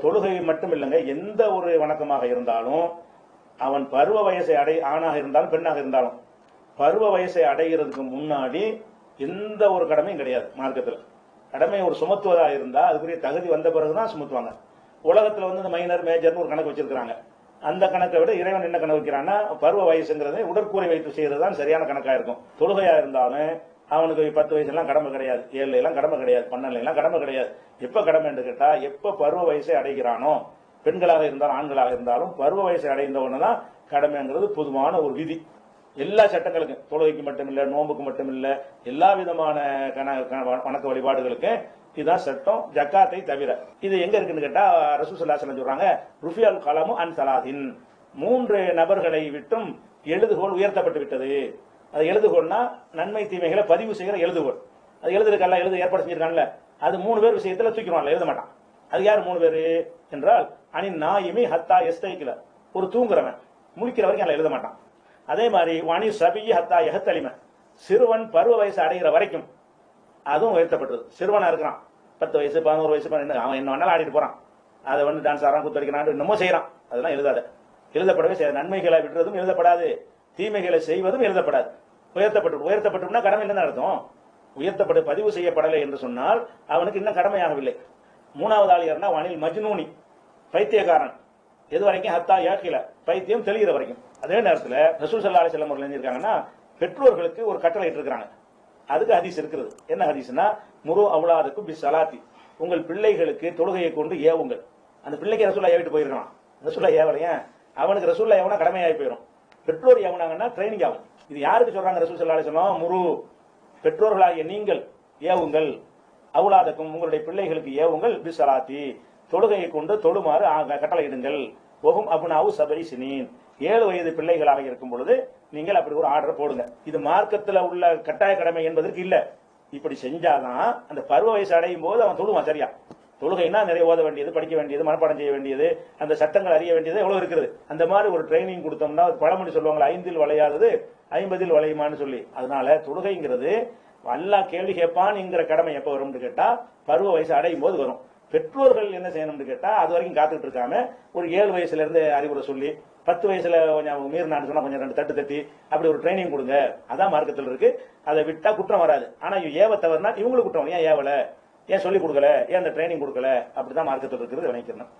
தொழுகை மட்டும் இல்லைங்க, எந்த ஒரு வணக்கமாக இருந்தாலும் அவன் பருவ வயசை ஆணாக இருந்தாலும் பெண்ணாக இருந்தாலும் பருவ வயசை அடைகிறதுக்கு முன்னாடி எந்த ஒரு கடமையும் கிடையாது மார்க்கத்தில். கடமை ஒரு சுமத்துவதாக இருந்தா அதுக்குரிய தகுதி வந்த பிறகுதான் சுமத்துவாங்க. உலகத்துல இந்த மைனர் மேஜர்னு ஒரு கணக்கு வச்சிருக்காங்க. அந்த கணக்கை விட இறைவன் என்ன கணக்கு வைக்கிறான்னா பருவ வயசுங்கிறது உடற்கூரை வைத்து செய்யறது தான் சரியான கணக்கா இருக்கும். தொழுகையா இருந்தாலும் அவனுக்கு 10 வயசு எல்லாம் கடமை கிடையாது, 7 எல்லாம் கடமை கிடையாது, 12 எல்லாம் கடமை கிடையாது. எப்ப கடமை என்று கேட்டா எப்ப பருவ வயசை அடைகிறானோ, பெண்களாக இருந்தாலும் ஆண்களாக இருந்தாலும் பருவ வயசை அடைந்தவன தான் கடமைங்கிறது பொதுவான ஒரு விதி. எல்லா சட்டங்களுக்கும், தொழுகைக்கு மட்டும் இல்ல, நோம்புக்கு மட்டும் இல்ல, எல்லா விதமான வணக்க வழிபாடுகளுக்கு இதுதான் சட்டம், ஜக்காத்தை தவிர. இது எங்க இருக்குன்னு கேட்டா ரசூலுல்லாஹி ஸல்லல்லாஹு அலைஹி வஸல்லம் சொல்றாங்க, ருஃபியல் கலமு அன் ஸலாத்தின், 3 நபர்களை விட்டும் எழுதுகோல் உயர்த்தப்பட்டு விட்டது. அது எழுதுகோல்னா நன்மை தீமைகளை பதிவு செய்கிற எழுதுகோல். அது எழுதுறதுக்கெல்லாம் எழுத ஏற்பாடு செஞ்சிருக்காங்கல்ல, அது 3 பேர் விஷயத்துல தூக்கிடுவாங்க, எழுத மாட்டான். அது யார் 3 பேரு என்றால் அனின் நாயிமி ஹத்தா எஸ்தைக்கில, ஒரு தூங்குறவன் முழிக்கிற வரைக்கும் அதில் எழுத மாட்டான். அதே மாதிரி வாணி சபியி ஹத்தா எஹத்தலிம, சிறுவன் பருவ வயசு அடைகிற வரைக்கும் அதுவும் உயர்த்தப்பட்டது. சிறுவனா இருக்கிறான், 10 வயசு 11 வயசு, அவன் என்ன வேணாலும் ஆடிட்டு போறான், அதை டான்ஸ் ஆடுறான், குத்தடிக்கிறான், என்னமோ செய்யறான், அதெல்லாம் எழுதாத, எழுதப்படவே செய்யாது. நன்மைகளை விடுறதும் எழுதப்படாது, தீமைகளை செய்வதும் எழுதப்படாது. உயர்த்தப்பட்டுனா கடமை இல்லைன்னு அர்த்தம். உயர்த்தப்பட்டு பதிவு செய்யப்படலை என்று சொன்னால் அவனுக்கு இன்னும் கடமையாகவில்லை. 3வது ஆள் யாருன்னா வானில் மஜ்னூனி, பைத்தியக்காரன், எது வரைக்கும் ஹத்தா யாக்கில, பைத்தியம் தெளிகிற வரைக்கும். அதே நேரத்தில் ரசூல் ஸல்லல்லாஹு அலைஹி வஸல்லம் அவர்கள் எழுதியிருக்காங்கன்னா பெற்றோர்களுக்கு ஒரு கட்டளை இருக்கிறாங்க. அதுக்கு ஹதீஸ் இருக்கிறது. என்ன ஹதீஸ்னா, முரு அவுலாதுக்கும் பி ஸலாத்தி, உங்கள் பிள்ளைகளுக்கு தொழுகையை கொண்டு ஏவுங்கள். அந்த பிள்ளைக்கு ரசூலுல்லாஹ் ஏவிட்டு போயிருக்கான், ரசூலுல்லாஹ் ஏவலையா, அவனுக்கு ரசூலுல்லாஹ் ஏவனா கடமையாகி போயிடும். பெற்றோர் ஏவனாங்கன்னா ட்ரைனிங் ஆகும். இது யாருக்கு சொல்றாங்க ரசூல் ஸல்லல்லாஹு அலைஹி வஸல்லம், முரு, பெற்றோர்களாகிய நீங்கள் ஏவுங்கள், அவுலாதக்கும் உங்களுடைய பிள்ளைகளுக்கு ஏவுங்கள், பி ஸலாத்தி, தொழுகையை கொண்டு தொழுமாறு கட்டளையிடுங்கள். ஒகும் அப்னாவு சபை சினீன், 7 வயது பிள்ளைகளாக இருக்கும் பொழுது நீங்கள் அப்படி ஒரு ஆர்டர் போடுங்க. இது மார்க்கத்தில் உள்ள கட்டாய கடமை என்பதற்கு இல்ல. இப்படி செஞ்சாதான் அந்த பருவ வயசு அடையும் போது அவன் தொழுவான் சரியா. தொழுகைனா நிறைய ஓத வேண்டியது, படிக்க வேண்டியது, மனப்பாடம் செய்ய வேண்டியது, அந்த சட்டங்கள் அறிய வேண்டியது எவ்வளவு இருக்குது. அந்த மாதிரி ஒரு ட்ரைனிங் கொடுத்தோம்னா, பழமொழி சொல்லுவாங்க, 5இல் வளையாதது 50இல் வளையுமான்னு சொல்லி. அதனால தொழுகைங்கிறது அல்லாஹ் கேள்வி கேட்பான் என்கிற கடமை எப்ப வரும்னு கேட்டா பருவ வயசு அடையும் போது வரும். பெற்றோர்கள் என்ன செய்யணும்னு கேட்டா அது வரைக்கும் காத்துட்டு இருக்காம ஒரு 7 வயசுல இருந்து அறிவுரை சொல்லி, 10 வயசுல கொஞ்சம் மீறினான்னு சொன்னா கொஞ்சம் 2 தட்டு தட்டி அப்படி ஒரு ட்ரைனிங் கொடுங்க. அதான் மார்க்கத்தில் இருக்கு. அதை விட்டா குற்றம் வராது. ஆனா ஏவ தவறுனா இவங்களுக்கு குற்றம், ஏன் ஏவல, ஏன் சொல்லி கொடுக்கல, ஏன் அந்த ட்ரைனிங் கொடுக்கல, அப்படிதான் மார்க்கத்தில் இருக்கிறது நினைக்கிறேன்.